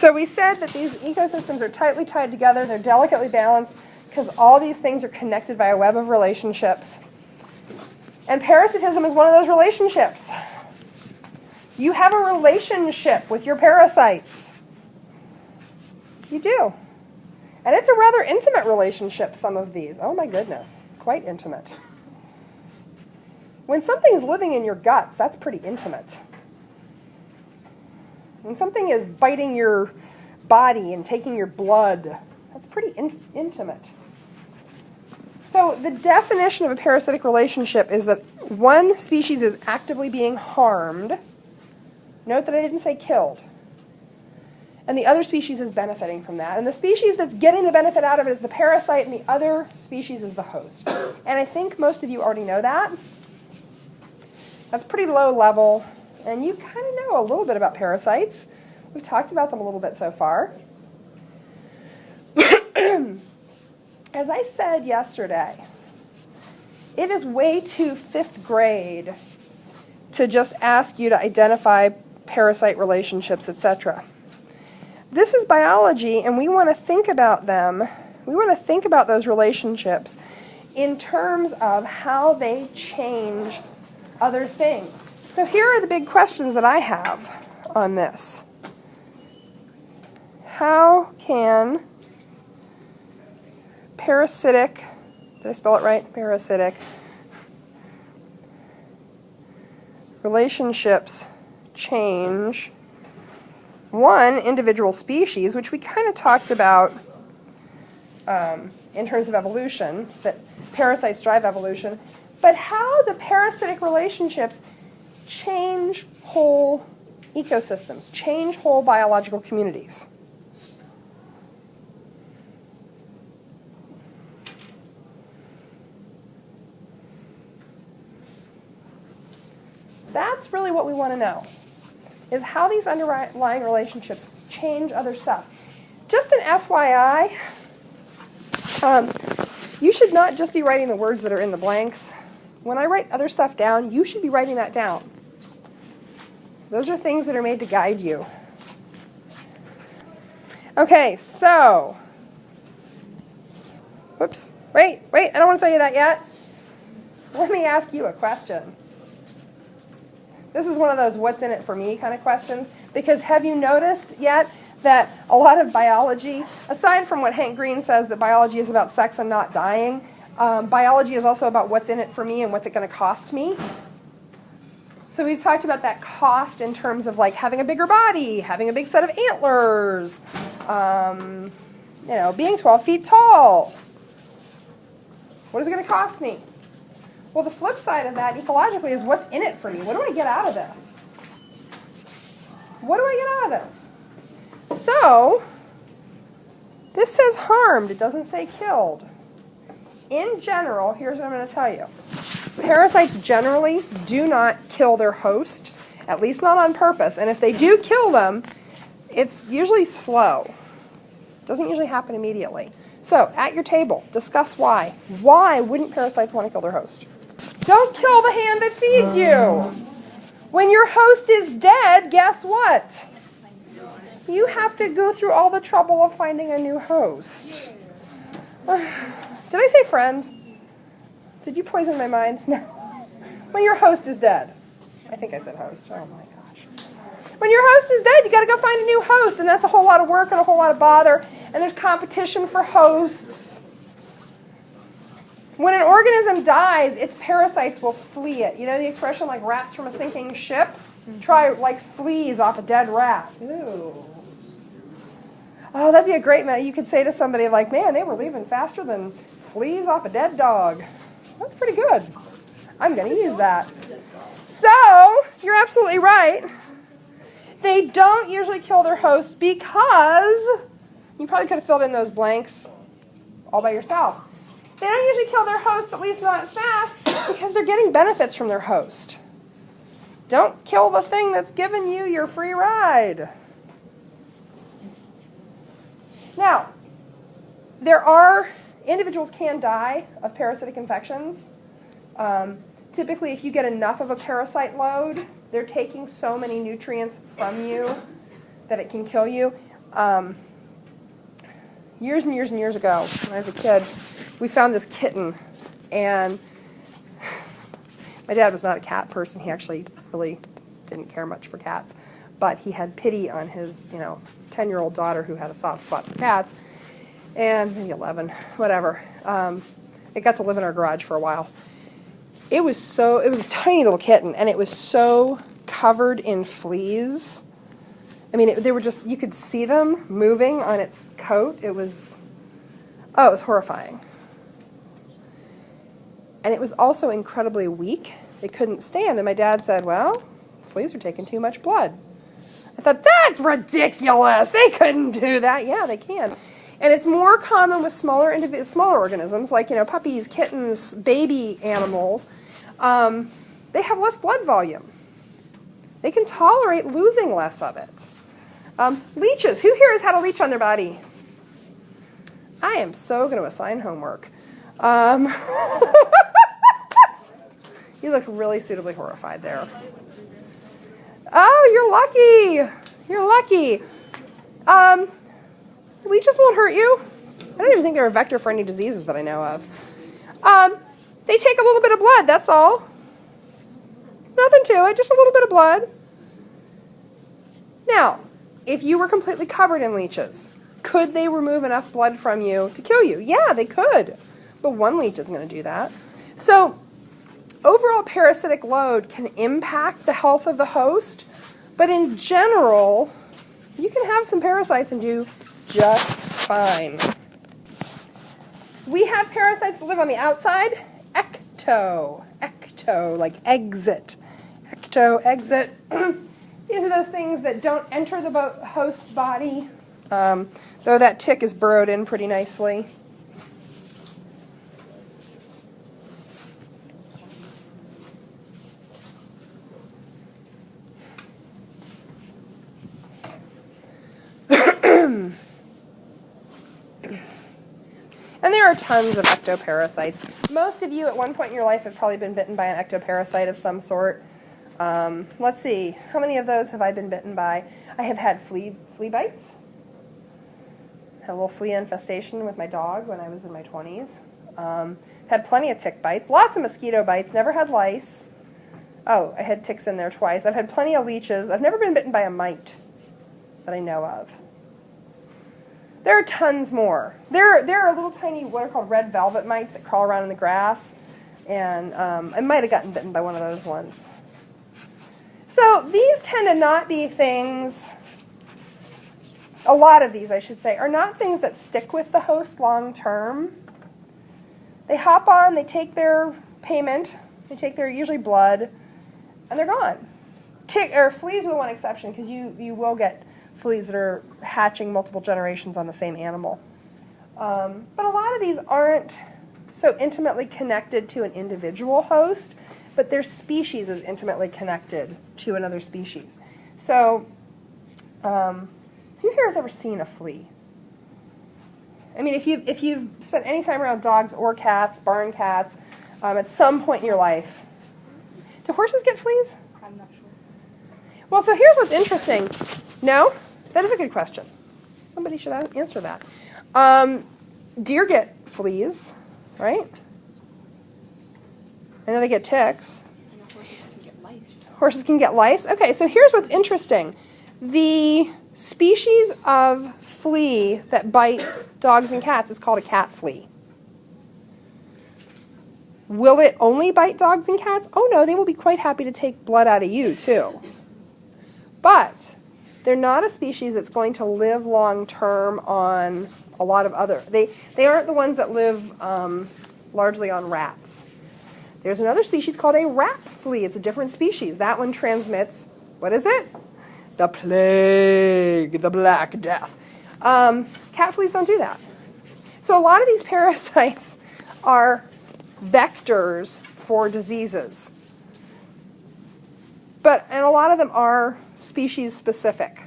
So we said that these ecosystems are tightly tied together, they're delicately balanced, because all these things are connected by a web of relationships. And parasitism is one of those relationships. You have a relationship with your parasites. You do. And it's a rather intimate relationship, some of these. Oh my goodness, quite intimate. When something's living in your guts, that's pretty intimate. When something is biting your body and taking your blood, that's pretty intimate. So the definition of a parasitic relationship is that one species is actively being harmed. Note that I didn't say killed. And the other species is benefiting from that. And the species that's getting the benefit out of it is the parasite, and the other species is the host. And I think most of you already know that. That's pretty low level. And you kind of know a little bit about parasites. We've talked about them a little bit so far. As I said yesterday, it is way too fifth grade to just ask you to identify parasite relationships, etc. This is biology, and we want to think about them. We want to think about those relationships in terms of how they change other things. So here are the big questions that I have on this. How can parasitic, did I spell it right? Parasitic relationships change one individual species, which we kind of talked about in terms of evolution, that parasites drive evolution, but how do parasitic relationships change whole ecosystems, change whole biological communities? That's really what we want to know, is how these underlying relationships change other stuff. Just an FYI, you should not just be writing the words that are in the blanks. When I write other stuff down, you should be writing that down. Those are things that are made to guide you. Okay, so, whoops, wait, I don't want to tell you that yet. Let me ask you a question. This is one of those what's in it for me kind of questions, because have you noticed yet that a lot of biology, aside from what Hank Green says that biology is about sex and not dying, biology is also about what's in it for me and what's it going to cost me. So we've talked about that cost in terms of like having a bigger body, having a big set of antlers, being 12 feet tall. What is it going to cost me? Well, the flip side of that ecologically is what's in it for me. What do I get out of this? What do I get out of this? So, this says harmed. It doesn't say killed. In general, here's what I'm going to tell you. Parasites generally do not kill their host, at least not on purpose. And if they do kill them, it's usually slow. It doesn't usually happen immediately. So, at your table, discuss why. Why wouldn't parasites want to kill their host? Don't kill the hand that feeds you. When your host is dead, guess what? You have to go through all the trouble of finding a new host. Did I say friend? Did you poison my mind? No. When your host is dead. I think I said host. Oh my gosh. When your host is dead, you got to go find a new host, and that's a whole lot of work and a whole lot of bother, and there's competition for hosts. When an organism dies, its parasites will flee it. You know the expression like rats from a sinking ship? Try like fleas off a dead rat. Ew. Oh, that'd be a great metaphor. You could say to somebody like, man, they were leaving faster than fleas off a dead dog. That's pretty good. I'm going to use that. So, you're absolutely right. They don't usually kill their hosts because, you probably could have filled in those blanks all by yourself. They don't usually kill their hosts, at least not fast, because they're getting benefits from their host. Don't kill the thing that's giving you your free ride. Now, individuals can die of parasitic infections. Typically, if you get enough of a parasite load, they're taking so many nutrients from you that it can kill you. Years and years and years ago, when I was a kid, we found this kitten, and my dad was not a cat person. He actually really didn't care much for cats, but he had pity on his, 10-year-old daughter who had a soft spot for cats, and maybe 11, whatever. It got to live in our garage for a while. It was a tiny little kitten, and it was so covered in fleas. I mean, they were just, you could see them moving on its coat. It was horrifying. And it was also incredibly weak. It couldn't stand. And my dad said, well, fleas are taking too much blood. I thought, that's ridiculous. They couldn't do that. Yeah, they can. And it's more common with smaller organisms, like, puppies, kittens, baby animals. They have less blood volume. They can tolerate losing less of it. Leeches. Who here has had a leech on their body? I am so going to assign homework. You look really suitably horrified there. Oh, you're lucky. You're lucky. Leeches won't hurt you. I don't even think they're a vector for any diseases that I know of. They take a little bit of blood, that's all. Nothing to it, just a little bit of blood. Now, if you were completely covered in leeches, could they remove enough blood from you to kill you? Yeah, they could. But one leech isn't going to do that. So, overall parasitic load can impact the health of the host, but in general, you can have some parasites and do just fine. We have parasites that live on the outside. Ecto, like exit. Ecto, exit. These are those things that don't enter the host body, though that tick is burrowed in pretty nicely. And there are tons of ectoparasites. Most of you at one point in your life have probably been bitten by an ectoparasite of some sort. Let's see, how many of those have I been bitten by? I have had flea bites. Had a little flea infestation with my dog when I was in my 20s. Had plenty of tick bites, lots of mosquito bites, never had lice. Oh, I had ticks in there twice. I've had plenty of leeches. I've never been bitten by a mite that I know of. There are tons more. There are little tiny, what are called red velvet mites that crawl around in the grass. And I might have gotten bitten by one of those once. So these tend to not be things, a lot of these I should say, are not things that stick with the host long term. They hop on, they take their payment, they take their usually blood, and they're gone. Fleas are the one exception, because you will get fleas that are hatching multiple generations on the same animal. But a lot of these aren't so intimately connected to an individual host, but their species is intimately connected to another species. So, who here has ever seen a flea? I mean, if you've spent any time around dogs or cats, barn cats, at some point in your life, do horses get fleas? I'm not sure. Well, so here's what's interesting. No? That is a good question. Somebody should answer that. Deer get fleas, right? I know they get ticks. I know horses can get lice. Horses can get lice? Okay, so here's what's interesting. The species of flea that bites dogs and cats is called a cat flea. Will it only bite dogs and cats? Oh no, they will be quite happy to take blood out of you too. But they're not a species that's going to live long term on a lot of other. They aren't the ones that live largely on rats. There's another species called a rat flea. It's a different species. That one transmits, what is it? The plague, the Black Death. Cat fleas don't do that. So a lot of these parasites are vectors for diseases. And a lot of them are species specific.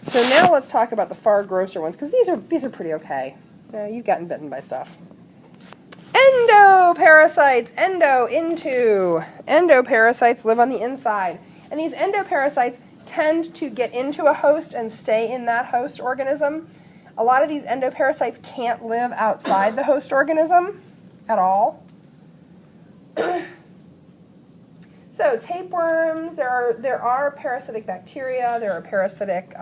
So now let's talk about the far grosser ones, because these are pretty okay. You've gotten bitten by stuff. Endoparasites, endoparasites live on the inside. And these endoparasites tend to get into a host and stay in that host organism. A lot of these endoparasites can't live outside the host organism at all. So tapeworms, there are parasitic bacteria, there are parasitic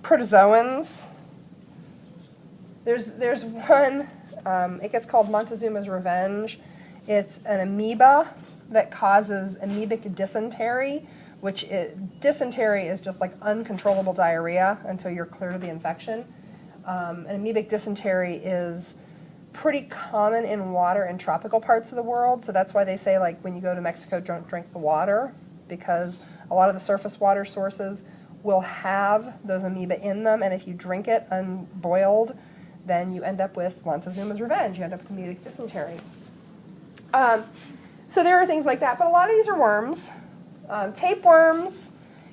protozoans. There's one, it gets called Montezuma's Revenge. It's an amoeba that causes amoebic dysentery, which dysentery is just like uncontrollable diarrhea until you're clear of the infection. And amoebic dysentery is pretty common in water in tropical parts of the world, so that's why they say, like, when you go to Mexico, don't drink the water, because a lot of the surface water sources will have those amoeba in them, and if you drink it unboiled, then you end up with Montezuma's Revenge. You end up with amoebic dysentery. So there are things like that, but a lot of these are worms. Tapeworms,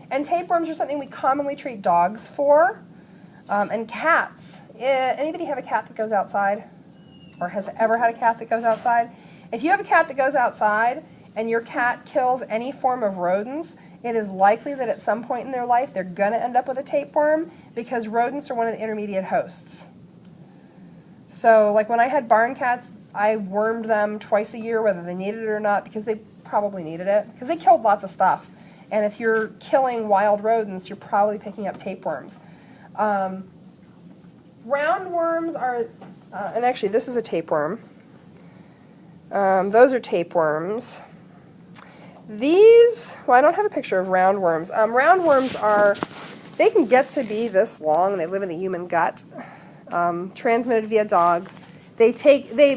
and tapeworms are something we commonly treat dogs for, and cats. Anybody have a cat that goes outside? Or has ever had a cat that goes outside? If you have a cat that goes outside and your cat kills any form of rodents, it is likely that at some point in their life they're going to end up with a tapeworm, because rodents are one of the intermediate hosts. So like when I had barn cats, I wormed them twice a year, whether they needed it or not, because they probably needed it, because they killed lots of stuff. And if you're killing wild rodents, you're probably picking up tapeworms. Roundworms are... and actually, this is a tapeworm. Those are tapeworms. These, well, I don't have a picture of roundworms. Roundworms are, they can get to be this long. They live in the human gut, transmitted via dogs. They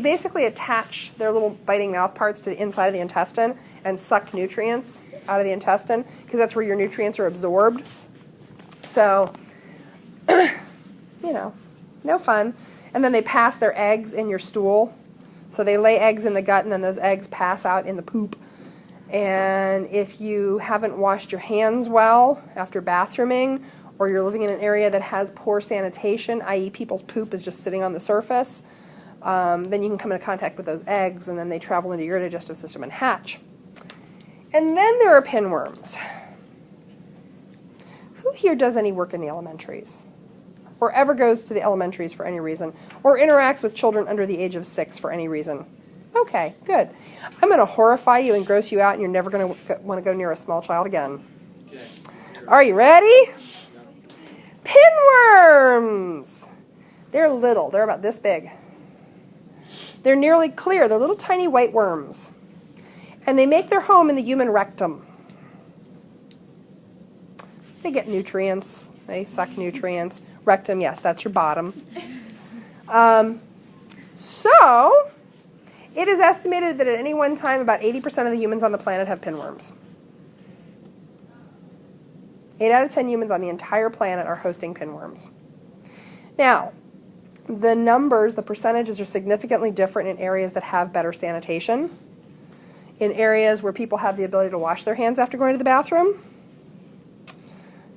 basically attach their little biting mouth parts to the inside of the intestine and suck nutrients out of the intestine, because that's where your nutrients are absorbed. So, you know, no fun. And then they pass their eggs in your stool. So they lay eggs in the gut, and then those eggs pass out in the poop. And if you haven't washed your hands well after bathrooming, or you're living in an area that has poor sanitation, i.e. people's poop is just sitting on the surface, then you can come into contact with those eggs, and then they travel into your digestive system and hatch. And then there are pinworms. Who here does any work in the elementaries? Or ever goes to the elementaries for any reason, or interacts with children under the age of 6 for any reason? Okay, good. I'm going to horrify you and gross you out, and you're never going to want to go near a small child again. Okay. Are you ready? Pinworms! They're little. They're about this big. They're nearly clear. They're little tiny white worms. And they make their home in the human rectum. They get nutrients. They suck nutrients. Rectum, yes, that's your bottom. So, it is estimated that at any one time about 80% of the humans on the planet have pinworms. 8 out of 10 humans on the entire planet are hosting pinworms. Now, the numbers, the percentages are significantly different in areas that have better sanitation. In areas where people have the ability to wash their hands after going to the bathroom.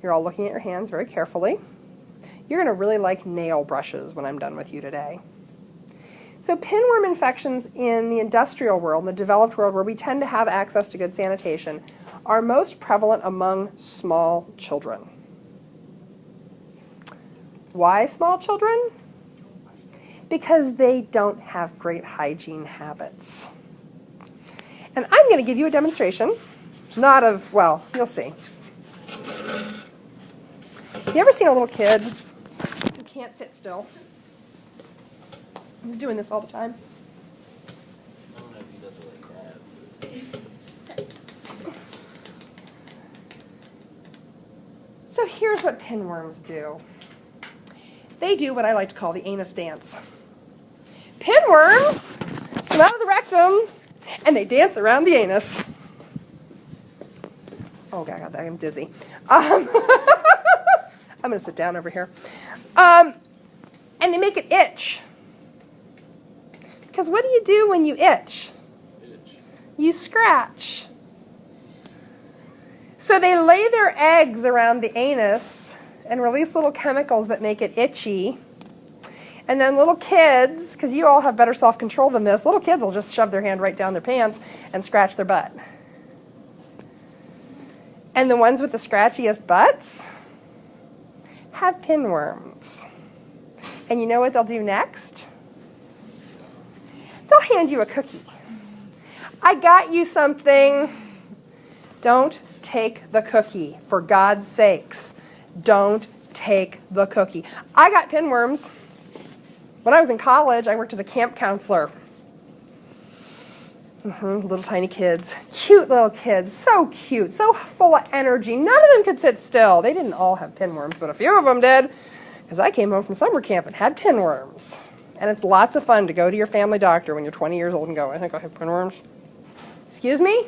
You're all looking at your hands very carefully. You're going to really like nail brushes when I'm done with you today. So pinworm infections in the industrial world, in the developed world, where we tend to have access to good sanitation, are most prevalent among small children. Why small children? Because they don't have great hygiene habits. And I'm going to give you a demonstration, not of, well, you'll see. You ever seen a little kid who can't sit still? He's doing this all the time. I don't know if he does it like that. So here's what pinworms do. They do what I like to call the anus dance. Pinworms come out of the rectum and they dance around the anus. Oh, God, I'm dizzy. I'm going to sit down over here. And they make it itch. Because what do you do when you itch? You scratch. So they lay their eggs around the anus and release little chemicals that make it itchy. And then little kids, because you all have better self-control than this, little kids will just shove their hand right down their pants and scratch their butt. And the ones with the scratchiest butts have pinworms. And you know what they'll do next? They'll hand you a cookie. I got you something. Don't take the cookie, for God's sakes. Don't take the cookie. I got pinworms. When I was in college, I worked as a camp counselor. Little tiny kids. Cute little kids. So cute. So full of energy. None of them could sit still. They didn't all have pinworms, but a few of them did. Because I came home from summer camp and had pinworms. And it's lots of fun to go to your family doctor when you're 20 years old and go, I think I have pinworms. Excuse me?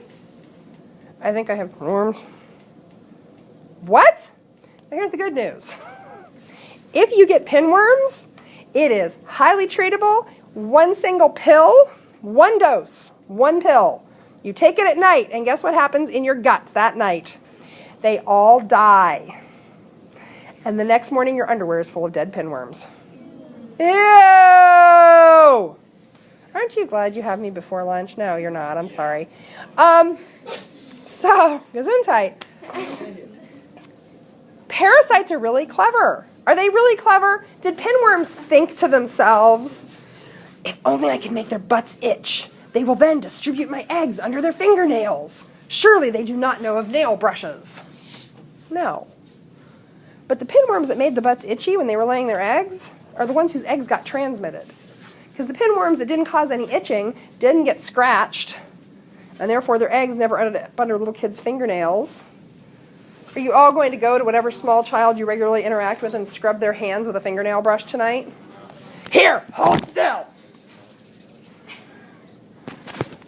I think I have pinworms. What? Now here's the good news. If you get pinworms, it is highly treatable. One single pill, one dose, one pill. You take it at night, and guess what happens in your guts that night? They all die. And the next morning, your underwear is full of dead pinworms. Ew! Aren't you glad you have me before lunch? No, you're not. I'm sorry. So, Gesundheit. Parasites are really clever. Are they really clever? Did pinworms think to themselves, if only I can make their butts itch, they will then distribute my eggs under their fingernails. Surely they do not know of nail brushes. No. But the pinworms that made the butts itchy when they were laying their eggs are the ones whose eggs got transmitted. Because the pinworms that didn't cause any itching didn't get scratched, and therefore their eggs never ended up under little kids' fingernails. Are you all going to go to whatever small child you regularly interact with and scrub their hands with a fingernail brush tonight? Here, hold still.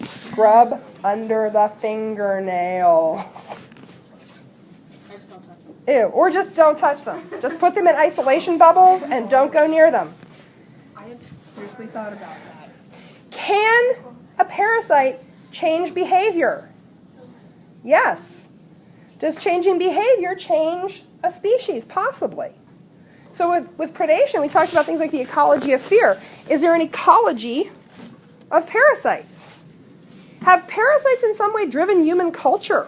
Scrub under the fingernails. Ew, or just don't touch them. Just put them in isolation bubbles and don't go near them. I have seriously thought about that. Can a parasite change behavior? Yes. Does changing behavior change a species? Possibly. So with predation, we talked about things like the ecology of fear. Is there an ecology of parasites? Have parasites in some way driven human culture?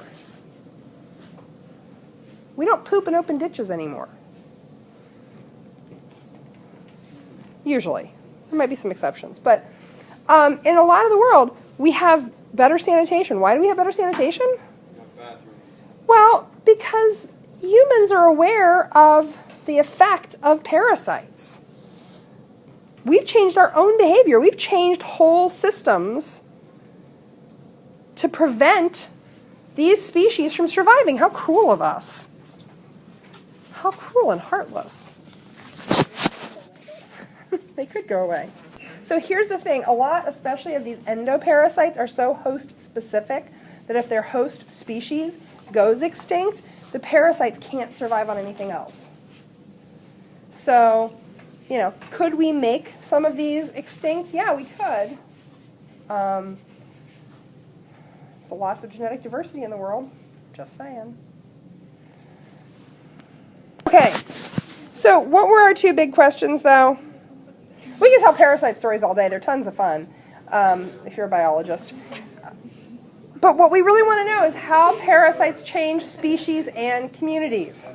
We don't poop in open ditches anymore. Usually. There might be some exceptions. But in a lot of the world, we have better sanitation. Why do we have better sanitation? Well, because humans are aware of the effect of parasites. We've changed our own behavior. We've changed whole systems to prevent these species from surviving. How cruel of us. How cruel and heartless. They could go away. So here's the thing. A lot, especially of these endoparasites, are so host-specific that if their host species goes extinct, the parasites can't survive on anything else. So, you know, could we make some of these extinct? Yeah, we could. There's a loss of genetic diversity in the world. Just saying. Okay, so what were our two big questions, though? We can tell parasite stories all day. They're tons of fun if you're a biologist. But what we really want to know is how parasites change species and communities.